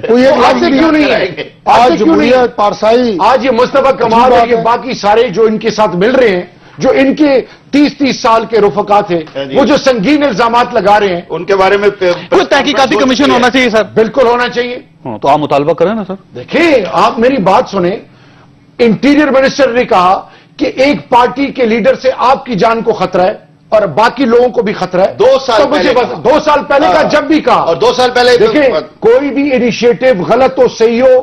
کوئی ایک آج سے کیوں نہیں ہے؟ آج جمہوریت پارسائی آج یہ مصطفیٰ کمال اور یہ باقی سارے جو ان کے ساتھ مل رہے ہیں، جو ان کے 30 سال کے رفقا تھے، وہ جو سنگین الزامات لگا رہے ہیں، ان کے بارے میں کوئی تحقیقاتی کمیشن ہونا چاہیے سر. بالکل ہونا چاہیے. تو آپ مطالبہ کریں نا سر. دیکھیں آپ میری بات سنیں. انٹیریئر منسٹر نے کہا کہ ایک پارٹی کے لیڈر سے آپ کی جان کو خطرہ ہے اور باقی لوگوں کو بھی خطرہ ہے. 2 سال تو مجھے پہلے بس 2 سال پہلے کا جب بھی کہا. اور 2 سال پہلے دیکھیں کوئی بھی انیشیٹو غلط ہو صحیح ہو،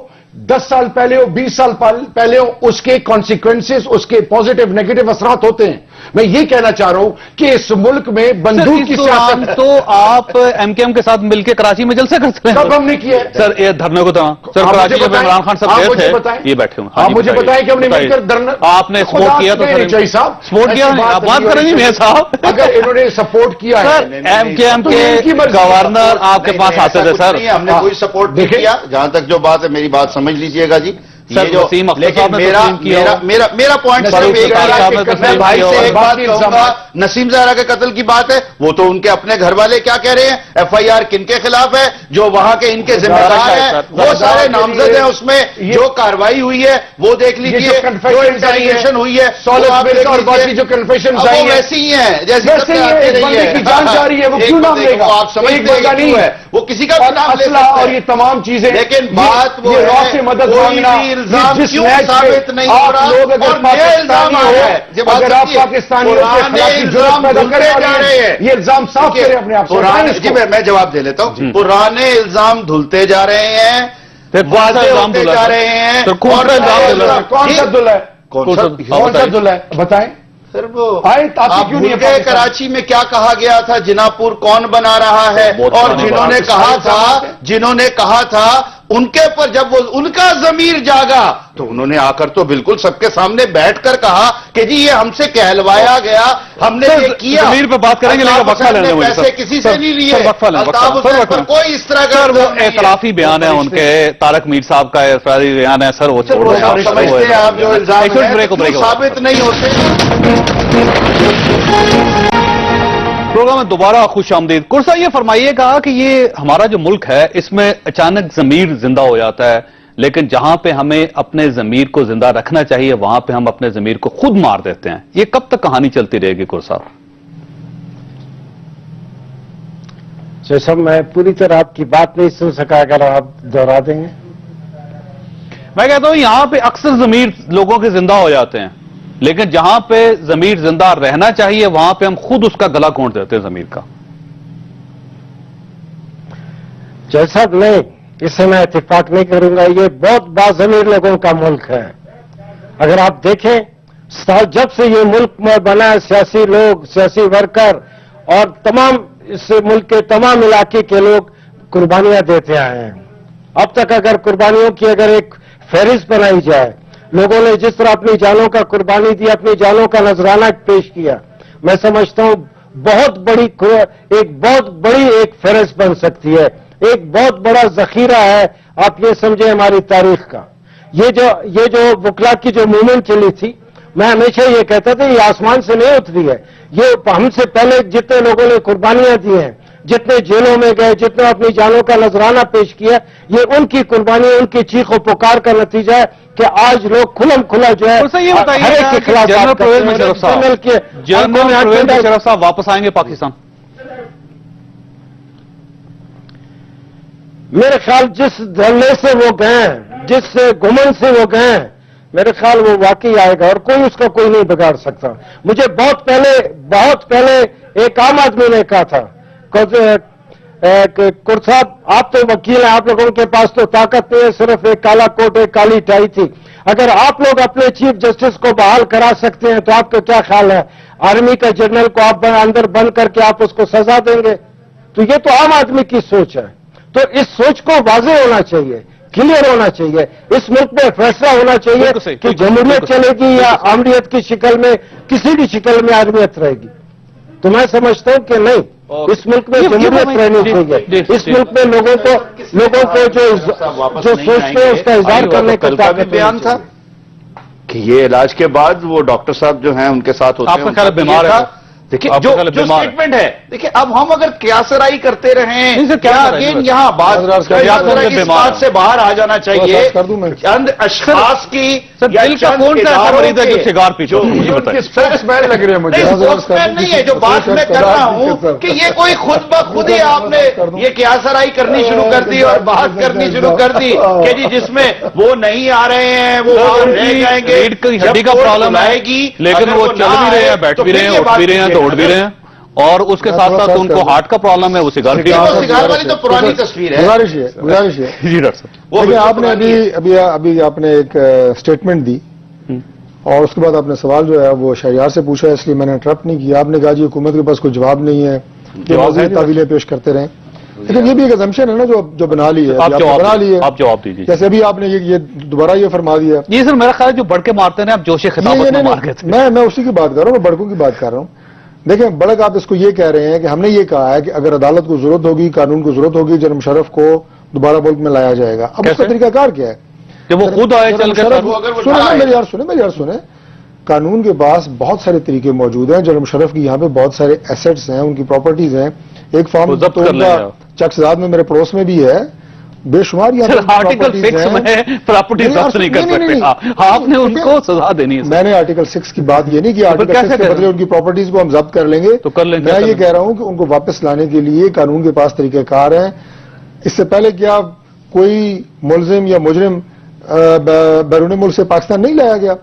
10 سال پہلے ہو 20 سال پہلے ہو، اس کے کانسیکوینسز، اس کے پازیٹیو نیگیٹو اثرات ہوتے ہیں. میں یہ کہنا چاہ رہا ہوں کہ اس ملک میں بندوق کی سیاست ہے. تو آپ ایم کے ایم کے ساتھ مل کے کراچی میں جلسے کرتے ہیں. کب ہم نے کیا ہے؟ سر یہ دھرنے کو تھا سر کراچی جب عمران خان صاحب گئے تھے یہ بیٹھے ہوئے. آپ مجھے بتائیں کہ ہم نے مل کر دھرنا آپ نے سپورٹ کیا تو سر صاحب سپورٹ کیا. آپ بات کریں گے میاں صاحب. اگر انہوں نے سپورٹ کیا ہے سر ایم کے ایم کے گورنر آپ کے پاس آتے تھے سر. ہم نے کوئی سپورٹ نہیں کیا. جہاں تک جو بات ہے میری بات سمجھ لیجئے گا جی. سر وسیم اختر صاحب نے تسلیم کیا. میرا پوائنٹ صرف ایک ہے. میں بھائی سے ایک بات کہوں گا. نسیم زہرا کے قتل کی بات ہے، وہ تو ان کے اپنے گھر والے کیا کہہ رہے ہیں؟ ایف آئی آر کن کے خلاف ہے؟ جو وہاں کے ان کے ذمہ دار ہیں وہ سارے نامزد ہیں. اس میں جو کارروائی ہوئی ہے وہ دیکھ لیجیے، جو انٹروگیشن ہوئی ہے اور باقی جو کنفیشن وہ ویسی ہی ہیں جیسے جان جا رہی ہے. وہ کیوں نام لے گا؟ آپ سمجھتے ہیں نہیں ہے وہ کسی کا بھی نام لے اسلحہ اور یہ تمام چیزیں. لیکن بات وہ را سے مدد مانگنا الزام کیوں ثابت نہیں ہو رہا اور نیا الزام آیا ہے. اگر آپ پاکستانیوں کے خلاف جرات پیدا کرنے جا رہے ہیں یہ الزام صاف کریں اپنے آپ سے. میں جواب دے لیتا ہوں. پرانے الزام دھلتے جا رہے ہیں، واضح ہوتے جا رہے ہیں. کون سا دھل ہے؟ کون سا دھل ہے بتائیں. سر وہ آپ بھول گئے کراچی میں کیا کہا گیا تھا؟ جناپور کون بنا رہا ہے؟ اور جنہوں نے کہا تھا ان کے پر جب وہ ان کا ضمیر جاگا تو انہوں نے آ کر تو بالکل سب کے سامنے بیٹھ کر کہا کہ جی یہ ہم سے کہلوایا گیا، ہم نے یہ کیا. ضمیر پہ بات کریں گے لیکن وقفہ لینے مجھے پیسے کسی سے نہیں لیے. الطاف حسین پر کوئی اس طرح کا اختلافی بیان ہے ان کے. طارق میر صاحب کا اعتراضی بیان ہے سر. وہ سمجھتے ہیں آپ جو الزام ثابت نہیں ہوتے. پروگرام میں دوبارہ خوش آمدید. کرسا یہ فرمائیے گا کہ یہ ہمارا جو ملک ہے اس میں اچانک ضمیر زندہ ہو جاتا ہے، لیکن جہاں پہ ہمیں اپنے ضمیر کو زندہ رکھنا چاہیے وہاں پہ ہم اپنے ضمیر کو خود مار دیتے ہیں. یہ کب تک کہانی چلتی رہے گی کرسا؟ جیسا میں پوری طرح آپ کی بات نہیں سن سکا، اگر آپ دوہرا دیں گے. میں کہتا ہوں یہاں پہ اکثر ضمیر لوگوں کے زندہ ہو جاتے ہیں، لیکن جہاں پہ ضمیر زندہ رہنا چاہیے وہاں پہ ہم خود اس کا گلا گھونٹ دیتے ہیں ضمیر کا. جیسا نہیں، اس سے میں اتفاق نہیں کروں گا. یہ بہت باضمیر لوگوں کا ملک ہے. اگر آپ دیکھیں جب سے یہ ملک میں بنا ہے، سیاسی لوگ، سیاسی ورکر اور تمام اس ملک کے تمام علاقے کے لوگ قربانیاں دیتے آئے ہیں. اب تک اگر قربانیوں کی اگر ایک فہرست بنائی جائے، لوگوں نے جس طرح اپنی جانوں کا قربانی دی، اپنی جانوں کا نذرانہ پیش کیا، میں سمجھتا ہوں بہت بڑی ایک فہرست بن سکتی ہے. ایک بہت بڑا ذخیرہ ہے. آپ یہ سمجھیں ہماری تاریخ کا یہ جو وکلا کی جو موومنٹ چلی تھی، میں ہمیشہ یہ کہتا تھا یہ آسمان سے نہیں اتری ہے، یہ ہم سے پہلے جتنے لوگوں نے قربانیاں دی ہیں، جتنے جیلوں میں گئے، جتنے اپنی جانوں کا نذرانہ پیش کیا، یہ ان کی قربانی، ان کی چیخ و پکار کا نتیجہ ہے کہ آج لوگ کھلم کھلا جو ہے یہ بتائیے ہر ایک کے خلاف جنرل بات کرتے پرویز ہیں۔ مشرف صاحب، جنرل پرویز مشرف صاحب واپس آئیں گے پاکستان؟ میرے خیال جس دھرنے سے وہ گئے ہیں، جس گمن سے وہ گئے ہیں، میرے خیال وہ واقعی آئے گا اور کوئی اس کا کوئی نہیں بگاڑ سکتا۔ مجھے بہت پہلے ایک عام آدمی نے کہا تھا کہ صاحب آپ تو وکیل ہیں، آپ لوگوں کے پاس تو طاقت نہیں ہے، صرف ایک کالا کوٹ ایک کالی ٹائی تھی، اگر آپ لوگ اپنے چیف جسٹس کو بحال کرا سکتے ہیں تو آپ کا کیا خیال ہے آرمی کا جنرل کو آپ اندر بند کر کے آپ اس کو سزا دیں گے؟ تو یہ تو عام آدمی کی سوچ ہے، تو اس سوچ کو واضح ہونا چاہیے، کلیئر ہونا چاہیے، اس ملک میں فیصلہ ہونا چاہیے کہ جمہوریت چلے گی یا آمریت کی شکل میں، کسی بھی شکل میں آرمیت رہے گی۔ تو میں سمجھتا ہوں کہ نہیں، اس ملک میں جمہوریت رہنی چاہیے، اس ملک میں لوگوں کو جو سوچتے ہیں اس کا اظہار کرنے کا طاقت بیان تھا کہ یہ علاج کے بعد وہ ڈاکٹر صاحب جو ہیں ان کے ساتھ ہوتے ہیں، آپ کا خیال بیمار ہے؟ دیکھیں جو اسٹیٹمنٹ ہے، دیکھیں اب ہم اگر قیاسرائی کرتے رہیں، کیا اگین یہاں بات بات سے باہر آ جانا چاہیے، چند اشخاص کی دل کا کون سا ایسا مریض ہے جو سگار پیتا ہے؟ مجھے بتائیے۔ اسپوکس مین لگ رہے ہیں مجھے۔ اسپوکس مین نہیں ہے، جو بات میں کر رہا ہوں کہ یہ کوئی خود بخود ہی آپ نے یہ قیاسرائی کرنی شروع کر دی اور بحث کرنی شروع کر دی کہ جی جس میں وہ نہیں آ رہے ہیں وہ رہ جائیں گے، ریڑھ کی ہڈی کا پرابلم ہے لیکن وہ چل بھی رہے ہیں، بیٹھ بھی رہے ہیں، اٹھ بھی رہے ہیں، دوڑ بھی رہے ہیں، اور اس کے ساتھ ساتھ ان کو ہارٹ کا پرابلم ہے، وہ سگار پی رہے ہیں۔ سگار والی تو پرانی تصویر ہے۔ گزارش ہے جی ڈاکٹر صاحب، دیکھیں آپ نے ابھی آپ نے ایک اسٹیٹمنٹ دی اور اس کے بعد آپ نے سوال جو ہے وہ شہریار سے پوچھا ہے، اس لیے میں نے انٹرپٹ نہیں کیا۔ آپ نے کہا جی حکومت کے پاس کوئی جواب نہیں ہے کہ مزید تعویلیں پیش کرتے رہیں، لیکن یہ بھی ایک اسمپشن ہے نا جو بنا لی ہے، آپ جواب دیجیے۔ جیسے ابھی آپ نے یہ دوبارہ یہ فرما دیا۔ یہ سر میرا خیال ہے جو بڑھ کے مارتے ہیں آپ جوش خطابت میں مار گئے تھے۔ میں اسی کی بات کر رہا ہوں، میں بڑکوں کی بات کر رہا ہوں۔ دیکھیں بڑک آپ اس کو یہ کہہ رہے ہیں کہ ہم نے یہ کہا ہے کہ اگر عدالت کو ضرورت ہوگی، قانون کو ضرورت ہوگی، جنرل مشرف کو دوبارہ ملک میں لایا جائے گا۔ اب اس کا طریقہ کار کیا ہے کہ وہ خود آئے چل کر؟ میری یار سنیں، قانون کے پاس بہت سارے طریقے موجود ہیں۔ جنرل مشرف کی یہاں پہ بہت سارے ایسٹس ہیں، ان کی پراپرٹیز ہیں۔ ایک فارم چکسزاد میں میرے پڑوس میں بھی ہے، بے شمار آرٹیکل 6 میں پراپرٹی ضبط نہیں کر سکتے، آپ نے ان کو سزا دینی ہے۔ میں نے آرٹیکل 6 کی بات یہ نہیں کی آرٹیکل 6 کے بدلے ان کی پراپرٹیز کو ہم ضبط کر لیں گے، تو کر لیں گے۔ میں یہ کہہ رہا ہوں کہ ان کو واپس لانے کے لیے قانون کے پاس طریقہ کار ہیں۔ اس سے پہلے کیا کوئی ملزم یا مجرم بیرون ملک سے پاکستان نہیں لایا گیا؟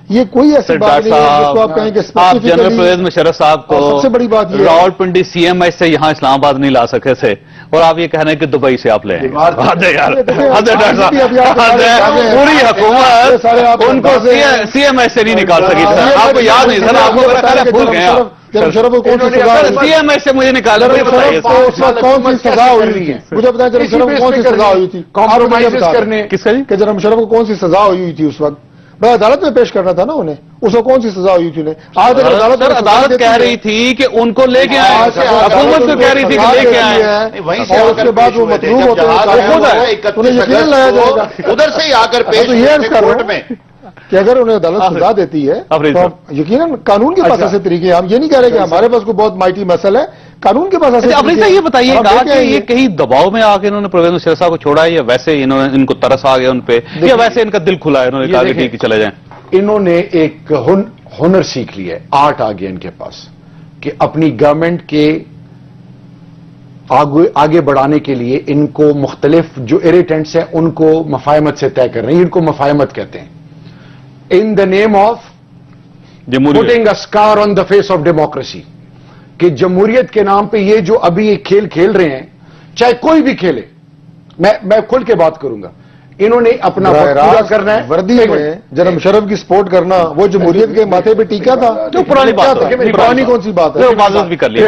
یہ کوئی ایسی بات نہیں ہے جس کو آپ کہیں کہ آپ جنرل پرویز مشرف صاحب کو سب سے بڑی بات یہ راولپنڈی سی ایم ایس سے یہاں اسلام آباد نہیں لا سکے تھے اور آپ یہ کہہ رہے ہیں کہ دبئی سے آپ لے آئیں گے۔ پوری حکومت ان کو سی ایم ایس سے نہیں نکال سکی تھی، آپ کو یاد نہیں سر؟ آپ کو بھول گئے سی ایم ایس سے مجھے نکالا۔ کون سی سزا ہوئی تھی مجھے بتائیں، جنرل مشرف کو کون سی سزا ہوئی تھی؟ کس کا جی؟ کہ جنرل مشرف کو کون سی سزا ہوئی تھی اس وقت؟ بھائی عدالت میں پیش کرنا تھا نا انہیں، اس کو کون سی سزا ہوئی تھی انہیں؟ آج اگر عدالت کہہ رہی تھی کہ ان کو لے کے آئے، حکومت کو کہہ رہی تھی کہ لے کے آئے، اور اس کے بعد وہ مطلوب ہوتے ہیں انہیں یقین لایا جائے گا ادھر سے ہی آ کر پیش کورٹ میں کہ اگر انہیں عدالت سزا دیتی ہے تو یقیناً قانون کے پاس ایسے طریقے، ہم یہ نہیں کہہ رہے کہ ہمارے پاس کوئی بہت مائٹی مسئلہ ہے، قانون کے پاس ایسے طریقے۔ یہ بتائیے گا کہ یہ کہیں دباؤ میں آ کے انہوں نے پرویز مشرف صاحب کو چھوڑا ہے یا ویسے ان کو ترس آ گیا ان پہ، یا ویسے ان کا دل کھلا ہے، انہوں نے کہا کہ ٹھیک ہے چلے جائیں؟ انہوں نے ایک ہنر سیکھ لیا ہے، آرٹ آ گیا ان کے پاس کہ اپنی گورنمنٹ کے آگے بڑھانے کے لیے ان کو مختلف جو اریٹنٹس ہیں ان کو مفاہمت سے طے کر رہے ہیں، ان کو مفاہمت کہتے ہیں، in the name of putting a scar on the face of democracy, کہ جمہوریت کے نام پہ یہ جو ابھی یہ کھیل کھیل رہے ہیں، چاہے کوئی بھی کھیلے، میں کھل کے بات کروں گا، انہوں نے اپنا پورا کرنا ہے۔ وردی میں جنرل مشرف کی سپورٹ کرنا وہ جمہوریت کے ماتھے پہ ٹیکا تھا، جو پرانی بات ہے، پرانی کون سی بات ہے؟ معذرت بھی کر لی،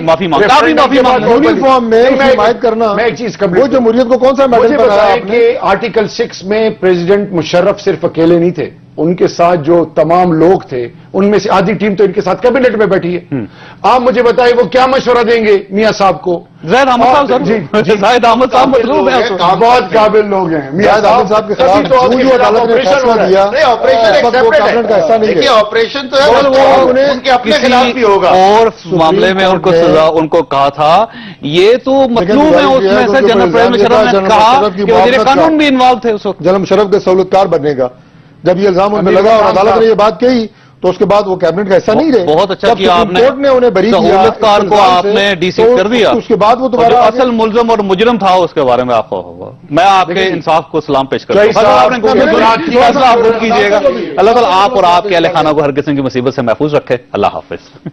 معافی مانگ، یونیفارم میں حمایت کرنا، میں ایک چیز وہ جمہوریت کو کون سا میڈل کہ آرٹیکل 6 میں پریزیڈنٹ مشرف صرف اکیلے نہیں تھے، ان کے ساتھ جو تمام لوگ تھے ان میں سے آدھی ٹیم تو ان کے ساتھ کیبنٹ میں بیٹھی ہے. آپ مجھے بتائیں وہ کیا مشورہ دیں گے میاں صاحب کو؟ زاہد احمد صاحب سر، جی زاہد احمد صاحب مطلوب ہے. بہت قابل لوگ ہیں میاں زاہد احمد صاحب کے خلاف ابھی تو آپ کی جو عدالت نے آپریشن فیصلہ ہو رہا ہے. دیا نہیں آپریشن اس وقت وہ کیبنٹ کا حصہ نہیں دیکھیے ہے. آپریشن تو ہے وہ ان کے اپنے خلاف بھی ہوگا. اور معاملے میں ان کو سزا ان کو کہا تھا یہ تو مطلوب ہے. اس میں سے جنرل پرویز مشرف نے کہا کہ وزیر قانون بھی انوالو تھے اس وقت. جنرل مشرف کے سہولتکار بننے کا جب یہ الزام ان میں لگا اور عدالت نے یہ بات کہی تو اس کے بعد وہ کیبنٹ کا حصہ نہیں رہے. بہت اچھا جب کیا آپ سپریم نے، کورٹ نے انہیں بری کیا سہولتکار کو آپ نے ڈی سی کر دیا. اس کے بعد وہ اور دوبارہ جو آگے- اصل ملزم اور مجرم تھا اس کے بارے میں آپ کو ہوگا. میں آپ کے انصاف کو سلام پیش کرتا ہوں. صحیح فیصلہ آپ نے صاحب، فیصلہ آپ خود کیجیے گا. اللہ تعالیٰ آپ اور آپ کے اہل خانہ کو ہر قسم کی مصیبت سے محفوظ رکھے. اللہ حافظ.